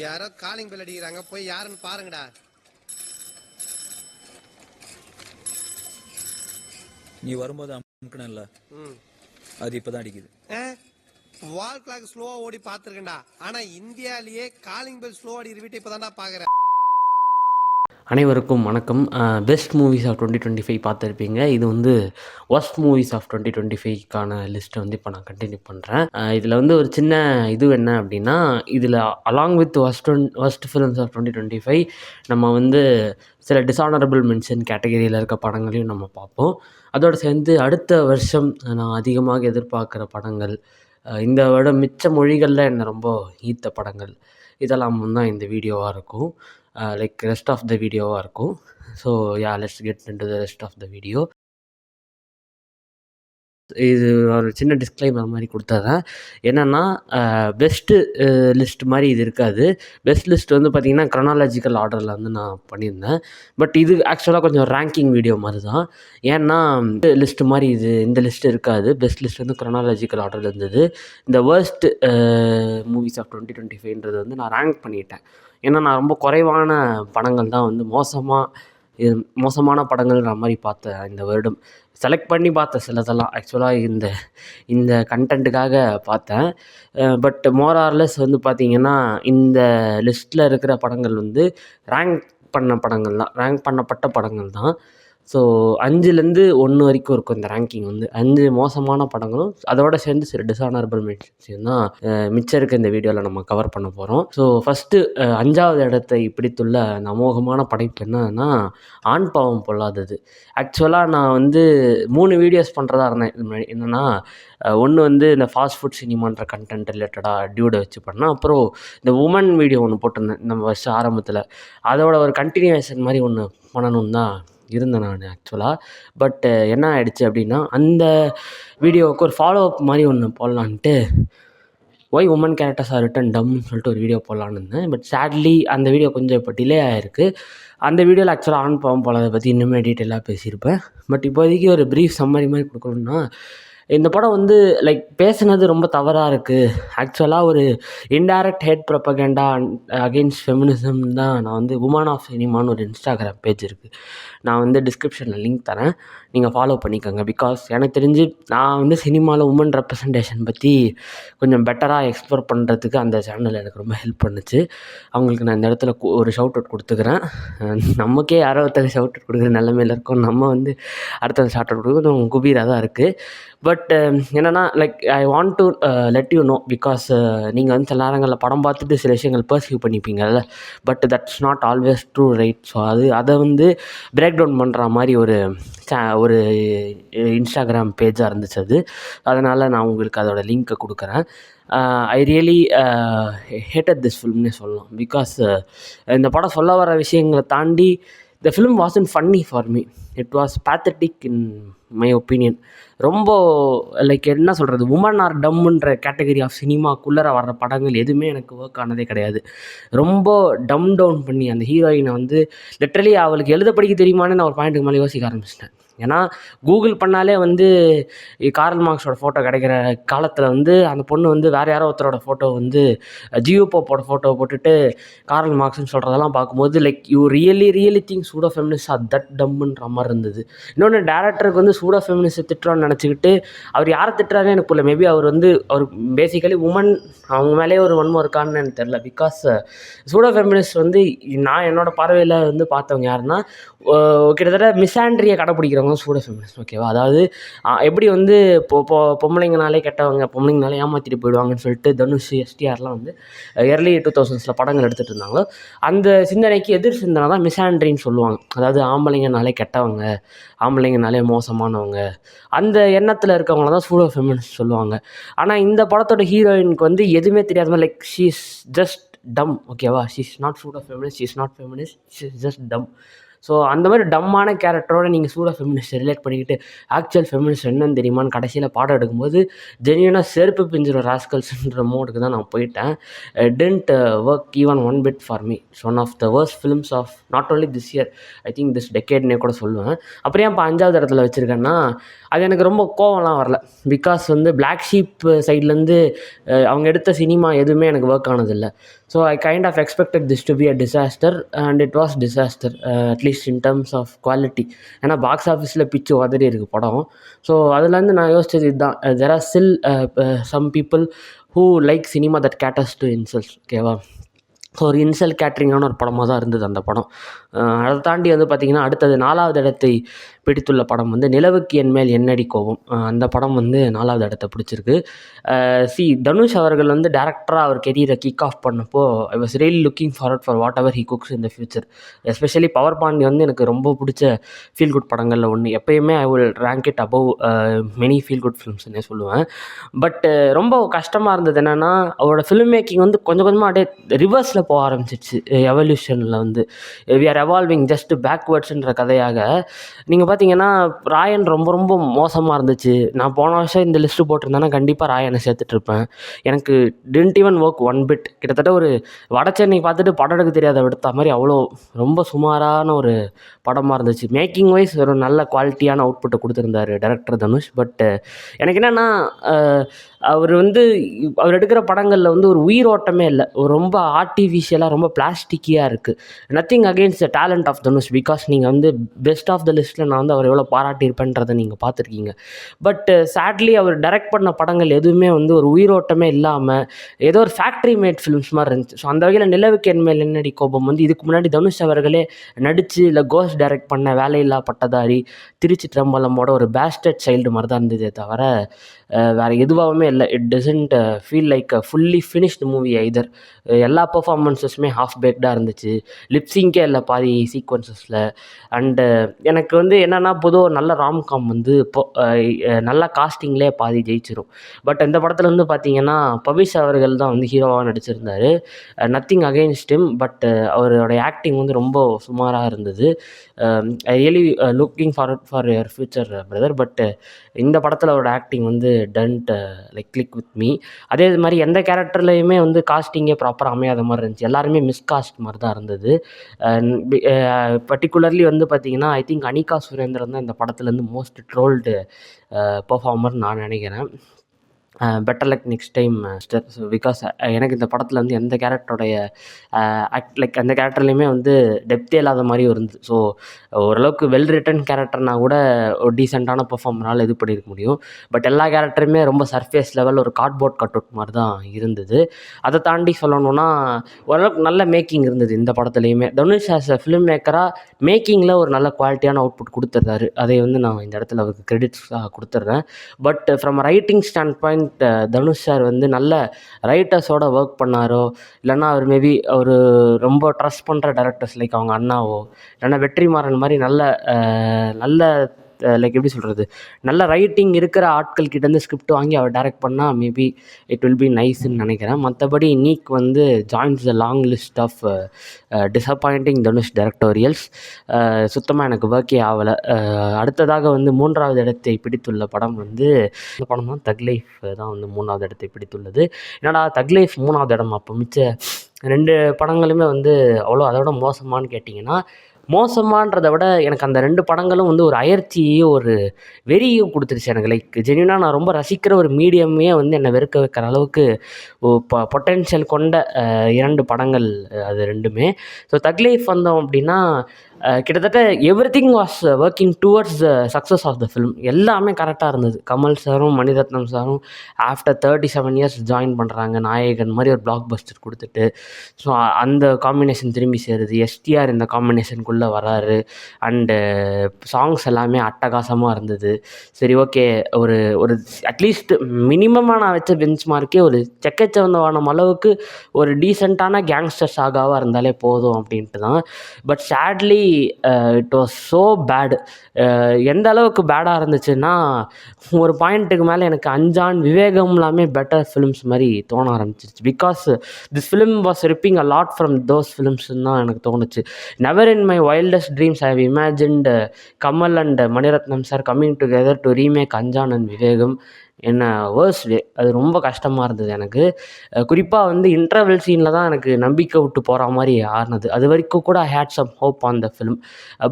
யாரோ calling bell அடிக்கிறாங்க, போய் யாருன்னு பாருங்கடா. நீ வரும்போது அமுக்கணும்ல, அது இப்பதான் அடிக்குது. வால் கிளாக் ஸ்லோவா ஓடி பாத்துருக்கேன்டா. ஆனா இந்தியாலேயே காலிங் பெல் ஸ்லோ அடிக்கிற வீட்டை இப்பதான்டா பாக்குறேன். அனைவருக்கும் வணக்கம். பெஸ்ட் மூவிஸ் ஆஃப் 2025 பார்த்துருப்பீங்க. இது வந்து ஒர்ஸ்ட் மூவிஸ் ஆஃப் 2025க்கான லிஸ்ட்டை வந்து இப்போ நான் கண்டினியூ பண்ணுறேன். இதில் வந்து ஒரு சின்ன இது என்ன அப்படின்னா, இதில் along with worst films of 2025 நம்ம வந்து சில டிஸானரபிள் மென்ஷன் கேட்டகரியில் இருக்க படங்களையும் நம்ம பார்ப்போம். அதோடு சேர்ந்து அடுத்த வருஷம் நான் அதிகமாக எதிர்பார்க்குற படங்கள், இந்த வருடம் மிச்ச மொழிகளில் என்னை ரொம்ப ஈர்த்த படங்கள், இதெல்லாம் தான் இந்த வீடியோவாக இருக்கும். லைக் ரெஸ்ட் ஆஃப் த வீடியோவாக இருக்கும். So yeah, let's get into the rest of the video. இது ஒரு சின்ன டிஸ்க்ளைமர் மாதிரி கொடுத்துட்றேன். என்னென்னா, பெஸ்ட்டு லிஸ்ட் மாதிரி இது இருக்காது. பெஸ்ட் லிஸ்ட் வந்து பார்த்திங்கன்னா க்ரொனாலஜிக்கல் ஆர்டரில் வந்து நான் பண்ணியிருந்தேன். பட் இது ஆக்சுவலாக கொஞ்சம் ரேங்கிங் வீடியோ மாதிரி தான். ஏன்னா லிஸ்ட்டு மாதிரி இந்த லிஸ்ட் இருக்காது. பெஸ்ட் லிஸ்ட் வந்து க்ரொனாலஜிக்கல் ஆர்டரில் இருந்தது. இந்த வேர்ஸ்ட் மூவிஸ் ஆஃப் 2025ன்றது வந்து நான் ரேங்க் பண்ணிட்டேன். ஏன்னா நான் ரொம்ப குறைவான படங்கள் தான் வந்து மோசமான படங்கள்ன்ற மாதிரி பார்த்தேன் இந்த வருடம். செலக்ட் பண்ணி பார்த்தேன் சிலதெல்லாம். ஆக்சுவலாக இந்த கண்டென்ட்டுக்காக பார்த்தேன். பட் மோர் ஆர் லெஸ் வந்து பார்த்திங்கன்னா, இந்த லிஸ்ட்டில் இருக்கிற படங்கள் வந்து ரேங்க் பண்ணப்பட்ட படங்கள் தான். ஸோ 5லேருந்து 1 வரைக்கும் இருக்கும் இந்த ரேங்கிங் வந்து. 5 மோசமான படங்களும் அதோட சேர்ந்து சில டிஸானரபிள் மென்ஷன்ஸையும் தான் மிச்சம் இருக்க இந்த வீடியோவில் நம்ம கவர் பண்ண போகிறோம். ஸோ ஃபஸ்ட்டு 5வது இடத்தை பிடித்துள்ள அந்த அமோகமான படைப்பு என்னன்னா, ஆண் பாவம் பொல்லாதது. ஆக்சுவலாக நான் வந்து 3 வீடியோஸ் பண்ணுறதா இருந்தேன் இது முன்னாடி. என்னென்னா, ஒன்று வந்து இந்த ஃபாஸ்ட் ஃபுட் சினிமான்ற கண்டென்ட் ரிலேட்டடாக டியூடை வச்சு பண்ணேன். அப்புறம் இந்த உமன் வீடியோ ஒன்று போட்டிருந்தேன் நம்ம வருஷம் ஆரம்பத்தில். அதோட ஒரு கண்டினியூவேஷன் மாதிரி ஒன்று பண்ணணுன்னு தான் இருந்தேன் நான் ஆக்சுவலாக. பட் என்ன ஆகிடுச்சு அப்படின்னா, அந்த வீடியோவுக்கு ஒரு ஃபாலோ அப் மாதிரி ஒன்று போடலான்ட்டு, why women characters are written டம்னு சொல்லிட்டு ஒரு வீடியோ போடலான்னு இருந்தேன். பட் சேட்லி அந்த வீடியோ கொஞ்சம் இப்போ டிலே ஆகிருக்கு. அந்த வீடியோவில் ஆக்சுவலாக ஆண் பாவம் போலாதை பற்றி இன்னுமே டீட்டெயிலாக பேசியிருப்பேன். பட் இப்போதைக்கு ஒரு ப்ரீஃப் சம்மரி மாதிரி கொடுக்கணுன்னா, இந்த படம் வந்து லைக் பேசுனது ரொம்ப தவறாக இருக்குது. ஆக்சுவலாக ஒரு indirect hate propaganda against feminism தான். நான் வந்து உமன் ஆஃப் சினிமான்னு ஒரு இன்ஸ்டாகிராம் பேஜ் இருக்குது. நான் வந்து டிஸ்கிரிப்ஷனில் லிங்க் தரேன், நீங்கள் ஃபாலோ பண்ணிக்கோங்க. பிகாஸ் எனக்கு தெரிஞ்சு நான் வந்து சினிமாவில் உமன் ரெப்ரசன்டேஷன் பற்றி கொஞ்சம் பெட்டராக எக்ஸ்ப்ளோர் பண்ணுறதுக்கு அந்த சேனல் எனக்கு ரொம்ப ஹெல்ப் பண்ணுச்சு. அவங்களுக்கு நான் இந்த இடத்துல ஒரு ஷவுட் அவுட் கொடுத்துக்கிறேன். நமக்கே யாரோ ஒருத்தர் ஷவுட் அவுட் கொடுக்குற நிலைமையில் இருக்கோம். நம்ம வந்து அடுத்தது ஷவுட் அவுட் கொடுக்குறது குபீராக தான் இருக்குது. பட் என்னென்னா, like I want to let you know, because நீங்கள் வந்து சில நேரங்களில் படம் பார்த்துட்டு சில விஷயங்கள் பர்சீவ் பண்ணிப்பீங்கள்ல. But that's not always true, right? So அதை வந்து பிரேக் டவுன் பண்ணுற மாதிரி ஒரு இன்ஸ்டாகிராம் பேஜாக இருந்துச்சு அது. அதனால் நான் உங்களுக்கு அதோடய லிங்க்கை கொடுக்குறேன். ஐ ரியலி ஹேட்டட் திஸ் ஃபில்ம்னே சொல்லலாம். பிகாஸ் இந்த படம் சொல்ல வர விஷயங்களை தாண்டி the film wasn't funny for me. It was pathetic in my opinion. ரொம்ப லைக் என்ன சொல்கிறது, உமன் ஆர் டம்முன்ற கேட்டகரி ஆஃப் சினிமாக்குள்ளே வர்ற படங்கள் எதுவுமே எனக்கு ஒர்க் ஆனதே கிடையாது. ரொம்ப டம் டவுன் பண்ணி அந்த ஹீரோயினை வந்து லிட்ரலி அவளுக்கு எழுத படிக்க தெரியுமான்னு நான் ஒரு பாயிண்ட்டுக்கு மேலே யோசிக்க ஆரம்பிச்சிட்டேன். ஏன்னா கூகுள் பண்ணாலே வந்து கார்ல் மார்க்ஸோட ஃபோட்டோ கிடைக்கிற காலத்தில் வந்து அந்த பொண்ணு வந்து வேறு யாரோ ஒருத்தரோட ஃபோட்டோ வந்து ஜியோ போப்போட ஃபோட்டோ போட்டுட்டு கார்ல் மார்க்ஸ்ன்னு சொல்கிறதெல்லாம் பார்க்கும்போது like you really think pseudo feminist are that டம்முன்ற மாதிரி இருந்தது. இன்னொன்று, டேரக்டருக்கு வந்து சூடோ ஃபெமினிஸ்ட் திட்டுறான்னு நினச்சிக்கிட்டு அவர் யாரை திட்டுறாருன்னு எனக்கு புரியல. மேபி அவர் பேசிக்கலி உமன், அவங்க மேலே ஒரு வன்மம் இருக்கான்னு எனக்கு தெரில. பிகாஸ் சூடோ ஃபெமினிஸ்ட் வந்து நான் என்னோடய பார்வையில் வந்து பார்த்தவங்க யாருன்னா, கிட்டத்தட்ட மிஸ்ஆண்ட்ரியை கடைப்பிடிக்கிறவங்க சூடோ ஃபெமினிஸ்ட். ஓகேவா? அதாவது எப்படி வந்து பொம்பளைங்கனாலே கெட்டவங்க, பொம்பளைங்கனாலே ஏமாற்றிட்டு போயிடுவாங்கன்னு சொல்லிட்டு தனுஷ், எஸ்டிஆர்லாம் வந்து early 2000s படங்கள் எடுத்துகிட்டு இருந்தாங்களோ, அந்த சிந்தனைக்கு எதிர் சிந்தனை தான் மிஸ்ஆண்ட்ரின்னு சொல்லுவாங்க. அதாவது ஆம்பளைங்கனாலே கெட்டவங்க, ஆம்பளைங்கனாலே மோசமானவங்க, அந்த எண்ணத்தில் இருக்கவங்கள தான் சூடோ ஃபெமினிஸ்ட் சொல்லுவாங்க. ஆனால் இந்த படத்தோட ஹீரோயினுக்கு வந்து எதுவுமே தெரியாத மாதிரி, like she is just dumb. ஓகேவா? She is not pseudo feminist, she is not feminist, she is just dumb. So அந்த மாதிரி டம்மான கேரக்டரோட நீங்கள் சூடோ ஃபெமினிஸ்ட் ரிலேட் பண்ணிக்கிட்டு ஆக்சுவல் ஃபெமினிஸ்ட் என்னன்னு தெரியுமான்னு கடைசியில் பாடம் எடுக்கும்போது ஜென்யூனாக செருப்பு பிஞ்சிடும் ராஸ்கல்ஸ்ன்ற மோடுக்கு தான் நான் போயிட்டேன். Didn't work even one bit for me. It's one of the worst films of not only this year, I think this டெக்கேட்னே கூட சொல்லுவேன். அப்புறம் ஏன் இப்போ 5வது இடத்துல வச்சுருக்கேன்னா, அது எனக்கு ரொம்ப கோவம்லாம் வரல. பிகாஸ் வந்து பிளாக் ஷீப் சைட்லேருந்து அவங்க எடுத்த சினிமா எதுவுமே எனக்கு work ஆனதில்ல. So I kind of expected this to be a disaster and it was disaster, at least in terms of quality. ஏன்னா பாக்ஸ் ஆஃபீஸில் பிச்சு உதறி இருக்கு படம். ஸோ அதுலேருந்து நான் யோசிச்சது இதுதான், there are still some people who like cinema that caters to incels. ஓகேவா? ஸோ ஒரு இன்சல் கேட்ரிங்கான ஒரு படமாக தான் இருந்தது அந்த படம். அதை தாண்டி வந்து பார்த்திங்கன்னா அடுத்தது 4வது இடத்தை பிடித்துள்ள படம் வந்து நிலவுக்கு என் மேல் என்னடி கோபம். அந்த படம் வந்து 4வது இடத்த பிடிச்சிருக்கு. தனுஷ் அவர்கள் வந்து டேரக்டராக அவர் கெரியரை கிக் ஆஃப் பண்ணப்போ I was really looking forward for whatever he cooks in the future. Especially power Pandi வந்து எனக்கு ரொம்ப பிடிச்ச ஃபீல் குட் படங்களில் ஒன்று. எப்போயுமே I will rank it above many feel good ஃபிலிம்ஸ்னே சொல்லுவேன். பட் ரொம்ப கஷ்டமாக இருந்தது என்னென்னா, அவரோட ஃபிலிம் மேக்கிங் வந்து கொஞ்சம் கொஞ்சமாக அப்படியே ரிவர்ஸில் போக ஆரம்பிச்சிச்சு. எவல்யூஷனில் வந்து வி ஆர் எவால்விங் ஜஸ்ட் பேக்வேர்ட்ஸுன்ற கதையாக. நீங்கள் பார்த்தீங்கன்னா ராயன் ரொம்ப ரொம்ப மோசமாக இருந்துச்சு. நான் போன வருஷம் இந்த லிஸ்ட்டு போட்டிருந்தேன்னா கண்டிப்பாக ராயனை சேர்த்துட்ருப்பேன். எனக்கு didn't even work one bit. கிட்டத்தட்ட ஒரு வட சென்னை பார்த்துட்டு படம் எடுக்க தெரியாத எடுத்த மாதிரி அவ்வளோ ரொம்ப சுமாரான ஒரு படமாக இருந்துச்சு. மேக்கிங் வைஸ் ஒரு நல்ல குவாலிட்டியான அவுட்புட்டை கொடுத்துருந்தாரு டைரக்டர் தனுஷ். பட் எனக்கு என்னென்னா, அவர் வந்து அவர் எடுக்கிற படங்களில் வந்து ஒரு உயிரோட்டமே இல்லை. ஒரு ரொம்ப ஆர்டிஃபிஷியலாக ரொம்ப பிளாஸ்டிக்கியாக இருக்குது. Nothing against the talent of Dhanush. Because நீங்கள் வந்து பெஸ்ட் ஆஃப் த லிஸ்ட்டில் நான் வந்து அவர் எவ்வளோ பாராட்டியிருப்பேன்றதை நீங்கள் பார்த்துருக்கீங்க. பட் சேட்லி அவர் டைரக்ட் பண்ண படங்கள் எதுவுமே வந்து ஒரு உயிரோட்டமே இல்லாமல் ஏதோ ஒரு ஃபேக்ட்ரி மேட் ஃபிலிம்ஸ் மாதிரி இருந்துச்சு. ஸோ அந்த வகையில் நிலவுக்கு என் மேல் என்னடி கோபம் வந்து இதுக்கு முன்னாடி தனுஷ் அவர்களே நடித்து இல்லை கோஸ்ட் டைரக்ட் பண்ண வேலையில்லா பட்டதாரி திருச்சி திரம்பலமோட ஒரு பேஸ்டட் சைல்டு மாதிரி தான் இருந்ததே தவிர வேறு எதுவாகவுமே இல்லை. It doesn't feel like a fully finished movie either. எல்லா பர்ஃபார்மன்ஸஸுமே ஹாஃப் பேக்டாக இருந்துச்சு. லிப்ஸிங்கே இல்லை பாதி சீக்வன்சஸில். அண்டு எனக்கு வந்து என்னென்னா, பொதுவாக நல்ல ராம்காம் வந்து நல்ல காஸ்டிங்லேயே பாதி ஜெயிச்சிரும். பட் இந்த படத்தில் வந்து பார்த்திங்கன்னா பவிஷ் அவர்கள் தான் வந்து ஹீரோவாக நடிச்சிருந்தார். Nothing against him. பட் அவரோட ஆக்டிங் வந்து ரொம்ப சுமாராக இருந்தது. I really looking forward for your future brother. But இந்த படத்தில் அவரோட ஆக்டிங் வந்து didn't like click with me. அதே மாதிரி எந்த கேரக்டர்லேயுமே வந்து காஸ்டிங்கே ப்ராப்பராக அமையாத மாதிரி இருந்துச்சு. எல்லாருமே மிஸ்காஸ்ட் மாதிரி தான் இருந்தது. பர்டிகுலர்லி வந்து பார்த்திங்கன்னா ஐ திங்க் அனிகா சுரேந்திரன் தான் இந்த படத்துலேருந்து மோஸ்ட் ட்ரோல்டு பர்ஃபார்மர் நான் நினைக்கிறேன். Better luck next time star. So because எனக்கு இந்த படத்தில் வந்து எந்த கேரக்டருடைய லைக் அந்த கேரக்டர்லேயுமே வந்து டெப்த்தே இல்லாத மாதிரியும் இருந்தது. ஸோ ஓரளவுக்கு வெல் ரிட்டன் கேரக்டர்னா கூட ஒரு டீசெண்டான பர்ஃபார்மரால் இது பண்ணியிருக்க முடியும். பட் எல்லா கேரக்டருமே ரொம்ப சர்ஃபேஸ் லெவல் ஒரு கார்ட்போர்ட் கட் அவுட் மாதிரி தான் இருந்தது. அதை தாண்டி சொல்லணுன்னா ஓரளவுக்கு நல்ல மேக்கிங் இருந்தது இந்த படத்துலையுமே. தனுஷ் ஆஸ் அ ஃபிலிம் மேக்கராக மேக்கிங்கில் ஒரு நல்ல குவாலிட்டியான அவுட்புட் கொடுத்துட்றாரு. அதை வந்து நான் இந்த இடத்துல அவருக்கு கிரெடிட்ஸாக கொடுத்துட்றேன். But from writing stand point Dhanush sir வந்து நல்ல ரைட்டர்ஸோட ஒர்க் பண்ணாரோ, இல்லைன்னா அவர் மேபி அவர் ரொம்ப ட்ரஸ்ட் பண்ணுற டைரக்டர்ஸ் லைக் அவங்க அண்ணாவோ, இல்லைன்னா வெற்றிமாறன் மாதிரி நல்ல லைக் எப்படி சொல்கிறது, நல்ல ரைட்டிங் இருக்கிற ஆட்கள் கிட்டேருந்து ஸ்கிரிப்ட் வாங்கி அவர் டைரக்ட் பண்ணால் மேபி இட் வில் பி நைஸ்ன்னு நினைக்கிறேன். மற்றபடி நீக் வந்து joins the long list of disappointing Dhanush directorials. சுத்தமாக எனக்கு ஒர்க்கே ஆகலை. அடுத்ததாக வந்து 3வது இடத்தை பிடித்துள்ள படம் வந்து இந்த படம் தான் தக் லைஃப் தான் வந்து 3வது இடத்தை பிடித்துள்ளது. என்னடா தக் லைஃப் 3வது இடம், அப்போ மிச்ச 2 படங்களுமே வந்து அவ்வளோ அதோட மோசமானு கேட்டிங்கன்னா, மோசமானதை விட எனக்கு அந்த 2 படங்களும் வந்து ஒரு அயற்சியையும் ஒரு வெறியும் கொடுத்துருச்சு எனக்கு. லைக் ஜென்யூனாக நான் ரொம்ப ரசிக்கிற ஒரு மீடியமே வந்து என்னை வெறுக்க வைக்கிற அளவுக்கு பொட்டென்ஷியல் கொண்ட 2 படங்கள் அது 2மே. ஸோ தக் லைஃப் வந்தோம் அப்படின்னா கிட்டத்தட்ட everything was working towards the success of the film. எல்லாமே கரெக்டாக இருந்தது. கமல் சாரும் மணிரத்னம் சாரும் ஆஃப்டர் 37 இயர்ஸ் ஜாயின் பண்ணுறாங்க நாயகன் மாதிரி ஒரு பிளாக் பஸ்டர் கொடுத்துட்டு. ஸோ அந்த காம்பினேஷன் திரும்பி சேருது. எஸ்டிஆர் இந்த காம்பினேஷனுக்குள்ளே வராரு. அண்டு சாங்ஸ் எல்லாமே அட்டகாசமாக இருந்தது. சரி ஓகே, ஒரு அட்லீஸ்ட் மினிமமாக நான் வச்ச பெஞ்ச் மார்க்கே ஒரு செக்கச்சவந்தவான அளவுக்கு ஒரு டீசெண்டான கேங்ஸ்டர் சாகாவாக இருந்தாலே போதும் அப்படின்ட்டு தான். But sadly it was so bad. எந்த அளவுக்கு பேடாக இருந்துச்சுன்னா, ஒரு பாயிண்ட்டுக்கு மேலே எனக்கு அஞ்சான் விவேகம் எல்லாமே பெட்டர் ஃபிலிம்ஸ் மாதிரி தோண ஆரம்பிச்சிருச்சு. Because this film was ripping a lot from those ஃபிலிம்ஸ்ன்னு தான் எனக்கு தோணுச்சு. Never in my wildest dreams I have imagined Kamal and Maniratnam sir coming together to remake Anjaan and Vivegam. என்ன வேர்ஸ் வே. அது ரொம்ப கஷ்டமாக இருந்தது எனக்கு. குறிப்பாக வந்து இன்டர்வல் சீனில் தான் எனக்கு நம்பிக்கை விட்டு போகிற மாதிரி ஆறுனது. அது வரைக்கும் கூட I had some hope on the film.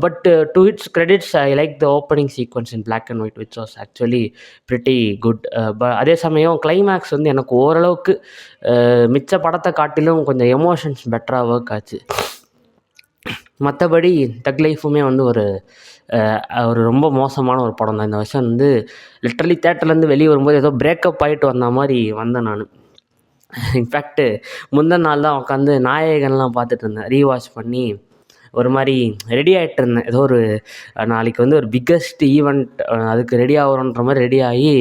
But to its credits I like the opening sequence in black and white which was actually pretty good. அதே சமயம் கிளைமேக்ஸ் வந்து எனக்கு ஓரளவுக்கு மிச்ச படத்தை காட்டிலும் கொஞ்சம் எமோஷன்ஸ் பெட்டராக ஒர்க் ஆச்சு. மற்றபடி தக் லைஃபுமே வந்து ஒரு ரொம்ப மோசமான ஒரு படம் தான். இந்த வருஷம் வந்து லிட்ரலி தேட்டர்லேருந்து வெளியே வரும்போது ஏதோ பிரேக்கப் ஆகிட்டு வந்த மாதிரி வந்தேன் நான். இன்ஃபேக்ட்டு முந்தின நாள் தான் உட்காந்து நாயகன்லாம் பார்த்துட்டு இருந்தேன் ரீவாட்ச் பண்ணி. ஒரு மாதிரி ரெடி ஆகிட்டு இருந்தேன். ஏதோ ஒரு நாளைக்கு வந்து ஒரு பிக்கஸ்ட் ஈவெண்ட், அதுக்கு ரெடி ஆகிறோன்ற மாதிரி ரெடி ஆகி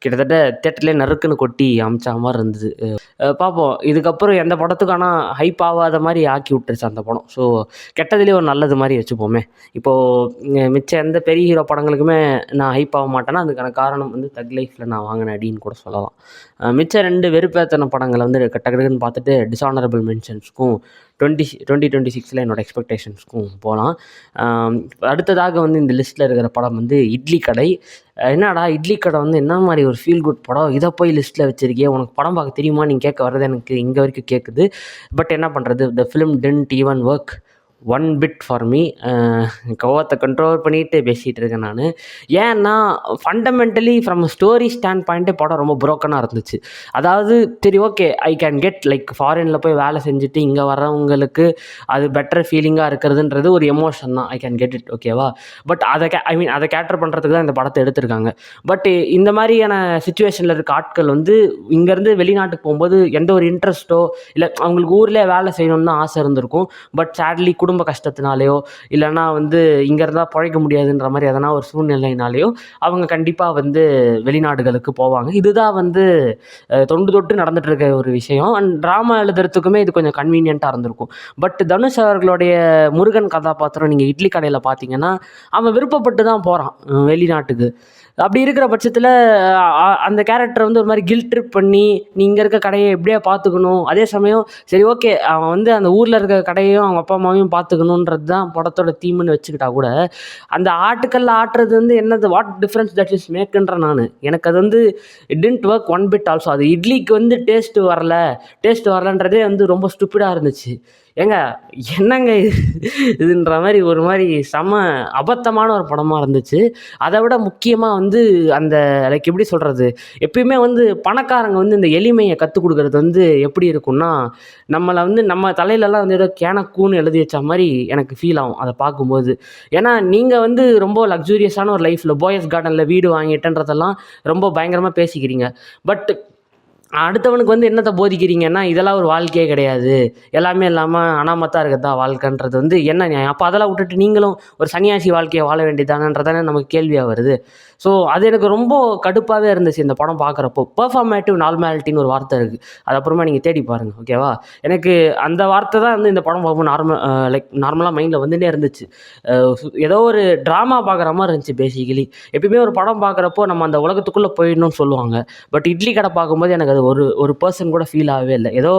கிட்டத்தட்ட தேட்டர்லேயே நறுக்குன்னு கொட்டி அமிச்சா மாதிரி இருந்தது. பார்ப்போம், இதுக்கப்புறம் எந்த படத்துக்கும் ஆனால் ஹைப் ஆகாத மாதிரி ஆக்கி விட்டுருச்சு அந்த படம். ஸோ கெட்டதுலேயே ஒரு நல்லது மாதிரி வச்சுப்போமே. இப்போது மிச்சம் எந்த பெரிய ஹீரோ படங்களுக்குமே நான் ஹைப் ஆக மாட்டேன்னா அதுக்கான காரணம் வந்து தக் லைஃப்பில் நான் வாங்கின அடின்னு கூட சொல்லலாம். மிச்சம் 2 வெறுப்பேத்தன படங்களை வந்து டக்குன்னு பார்த்துட்டு டிஸானரபிள் மென்ஷன்ஸ்க்கும் 2026 என்னோடய எக்ஸ்பெக்டேஷன்ஸ்க்கும் போகலாம். அடுத்ததாக வந்து இந்த லிஸ்ட்டில் இருக்கிற படம் வந்து இட்லி கடை. என்னடா இட்லி கடை வந்து என்ன மாதிரி ஒரு ஃபீல் குட் படம், இதை போய் லிஸ்ட்டில் வச்சுருக்கே, உனக்கு படம் பார்க்க தெரியுமா நீங்கள் கேட்க வர்றது எனக்கு இங்கே வரைக்கும் கேட்குது. பட் என்ன பண்ணுறது, த film didn't even work one bit for me. கோவத்தை கண்ட்ரோல் பண்ணிட்டு பேசிகிட்டு இருக்கேன் நான். ஏன்னா ஃபண்டமெண்டலி ஃப்ரம் ஸ்டோரி ஸ்டாண்ட் பாயிண்ட்டே படம் ரொம்ப புரோக்கனாக இருந்துச்சு. அதாவது சரி okay, I can get like ஃபாரினில் போய் வேலை செஞ்சுட்டு இங்கே வர்றவங்களுக்கு அது பெட்டர் ஃபீலிங்காக இருக்கிறதுன்றது ஒரு எமோஷன் தான், ஐ கேன் கெட் இட், ஓகேவா. பட் அதை கேட்டர் பண்ணுறதுக்கு தான் இந்த படத்தை எடுத்திருக்காங்க. பட் இந்த மாதிரியான சுச்சுவேஷனில் இருக்க ஆட்கள் வந்து இங்கேருந்து வெளிநாட்டுக்கு போகும்போது எந்த ஒரு இன்ட்ரெஸ்ட்டோ இல்லை அவங்களுக்கு ஊரில் வேலை செய்யணும்னு தான் ஆசை இருந்திருக்கும். பட் சேட்லி குடும்ப கஷ்டத்தினாலேயோ இல்லைனா வந்து இங்கே இருந்தால் பழைக்க முடியாதுன்ற மாதிரி எதனா ஒரு சூழ்நிலையினாலேயோ அவங்க கண்டிப்பாக வந்து வெளிநாடுகளுக்கு போவாங்க. இதுதான் வந்து தொண்டு தொட்டு நடந்துட்டு இருக்க ஒரு விஷயம். அண்ட் ட்ராமா எழுதுறதுக்குமே இது கொஞ்சம் கன்வீனியண்ட்டாக இருந்திருக்கும். பட் தனுஷ் அவர்களுடைய முருகன் கதாபாத்திரம் நீங்கள் இட்லி கடையில் பார்த்தீங்கன்னா அவன் விருப்பப்பட்டு தான் போகிறான் வெளிநாட்டுக்கு. அப்படி இருக்கிற பட்சத்தில் அந்த கேரக்டரை வந்து ஒரு மாதிரி கில்ட் ட்ரிப் பண்ணி நீ இங்கே இருக்க கடையை எப்படியா பார்த்துக்கணும், அதே சமயம் சரி ஓகே அவன் வந்து அந்த ஊரில் இருக்க கடையையும் அவங்க அப்பா அம்மாவையும் பார்த்துக்கணுன்றது தான் படத்தோட தீம்னு வச்சுக்கிட்டா கூட அந்த ஆட்டுக்கல்ல ஆட்டுறது வந்து என்னது வாட் டிஃப்ரென்ஸ் தட் இஸ் மேக்குன்ற நான் எனக்கு அது வந்து it didn't work one bit also. அது இட்லிக்கு வந்து டேஸ்ட்டு வரலன்றதே வந்து ரொம்ப ஸ்டூப்பிடாக இருந்துச்சு. ஏங்க என்னங்க இதுன்ற மாதிரி ஒரு மாதிரி செம அபத்தமான ஒரு படமாக இருந்துச்சு. அதை விட முக்கியமாக வந்து அந்த லைக் எப்படி சொல்கிறது, எப்பயுமே வந்து பணக்காரங்க வந்து இந்த எளிமையை கற்றுக் கொடுக்குறது வந்து எப்படி இருக்கும்னா நம்மளை வந்து நம்ம தலையிலலாம் வந்து ஏதோ கேனக்கூன்னு எழுதி வச்ச மாதிரி எனக்கு ஃபீல் ஆகும் அதை பார்க்கும்போது. ஏன்னா நீங்கள் வந்து ரொம்ப லக்ஸூரியஸான ஒரு லைஃப்பில் போயஸ் கார்டனில் வீடு வாங்கிட்டேன்றதெல்லாம் ரொம்ப பயங்கரமாக பேசிக்கிறீங்க. பட் அடுத்தவனுக்கு வந்து என்னத்தை போதிக்கிறீங்கன்னா இதெல்லாம் ஒரு வாழ்க்கையே கிடையாது, எல்லாமே இல்லாமல் அனாமத்தாக இருக்கிறதா வாழ்க்கைன்றது வந்து என்ன நியாயம்? அப்போ அதெல்லாம் விட்டுட்டு நீங்களும் ஒரு சன்னியாசி வாழ்க்கையை வாழ வேண்டியதானன்றதானே நமக்கு கேள்வியாக வருது. ஸோ அது எனக்கு ரொம்ப கடுப்பாகவே இருந்துச்சு இந்த படம் பார்க்குறப்போ. பெர்ஃபார்மேட்டிவ் நார்மாலிட்டின்னு ஒரு வார்த்தை இருக்குது, அது அப்புறமா நீங்கள் தேடி பாருங்கள், ஓகேவா. எனக்கு அந்த வார்த்தை தான் வந்து இந்த படம் பார்க்கும்போது நார்மலாக மைண்டில் வந்துட்டே இருந்துச்சு. ஏதோ ஒரு ட்ராமா பார்க்குற மாதிரி இருந்துச்சு பேசிக்கலி. எப்பயுமே ஒரு படம் பார்க்குறப்போ நம்ம அந்த உலகத்துக்குள்ளே போயிடணும்னு சொல்லுவாங்க. பட் இட்லி கடை பார்க்கும்போது எனக்கு அது ஒரு பர்சன் கூட ஃபீல் ஆகவே இல்லை. ஏதோ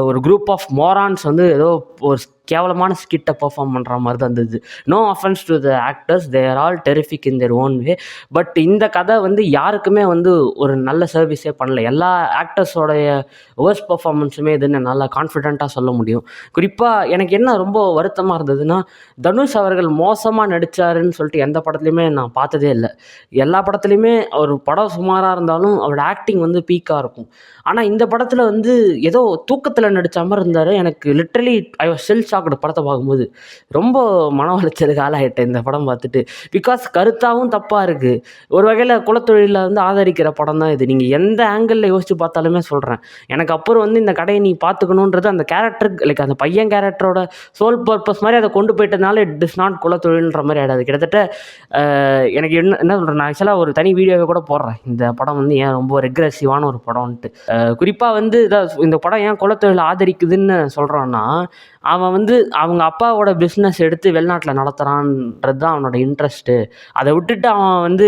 ஒரு குரூப் ஆஃப் மோரான்ஸ் வந்து ஏதோ ஒரு கேவலமான ஸ்கிட்டை பர்ஃபார்ம் பண்ணுற மாதிரி தான் இருந்தது. No offence to the actors, they are all terrific in their own way. But இந்த கதை வந்து யாருக்குமே வந்து ஒரு நல்ல சர்வீஸே பண்ணல. எல்லா ஆக்டர்ஸோடைய வேர்ஸ்ட் பர்ஃபார்மன்ஸுமே இதுன்னு நல்லா கான்ஃபிடென்ட்டாக சொல்ல முடியும். குறிப்பாக எனக்கு என்ன ரொம்ப வருத்தமாக இருந்ததுன்னா தனுஷ் அவர்கள் மோசமாக நடித்தாருன்னு சொல்லிட்டு எந்த படத்துலையுமே நான் பார்த்ததே இல்லை. எல்லா படத்துலையுமே ஒரு படம் சுமாராக இருந்தாலும் அவரோட ஆக்டிங் வந்து பீக்காக இருக்கும். ஆனால் இந்த படத்தில் வந்து ஏதோ தூக்கத்தில் நடித்த மாதிரி இருந்தார். எனக்கு literally I was still shocked படத்தை பார்க்கும்போது. ரொம்ப மன உளைச்சலுக்கு ஆளாயிட்டேன் இந்த படம் பார்த்துட்டு. பிகாஸ் கருத்தாகவும் தப்பாக இருக்குது. ஒரு வகையில் குலத்தொழிலில் வந்து ஆதரிக்கிற படம் தான் இது. நீங்கள் எந்த ஆங்கிளில் யோசித்து பார்த்தாலுமே சொல்கிறேன். எனக்கு அப்புறம் வந்து இந்த கடையை நீ பார்த்துக்கணுன்றது அந்த கேரக்டருக்கு லைக் அந்த பையன் கேரக்டரோட சோல் பர்பஸ் மாதிரி அதை கொண்டு போயிட்டதுனால இட் இஸ் நாட் குலத்தொழில்ன்ற மாதிரி ஆகிடாது. கிட்டத்தட்ட எனக்கு என்ன சொல்கிறேன், நான் ஆக்சுவலாக ஒரு தனி வீடியோவை கூட போடுறேன் இந்த படம் வந்து ஏன் ரொம்ப ரெக்ரெசிவான ஒரு படம்ன்ட்டு. குறிப்பாக வந்து இந்த படம் ஏன் குலத்தொழில் ஆதரிக்குதுன்னு சொல்கிறோன்னா அவன் வந்து அவங்க அப்பாவோட பிஸ்னஸ் எடுத்து வெளிநாட்டில் நடத்துகிறான்றது தான் அவனோட இன்ட்ரெஸ்ட்டு. அதை விட்டுட்டு அவன் வந்து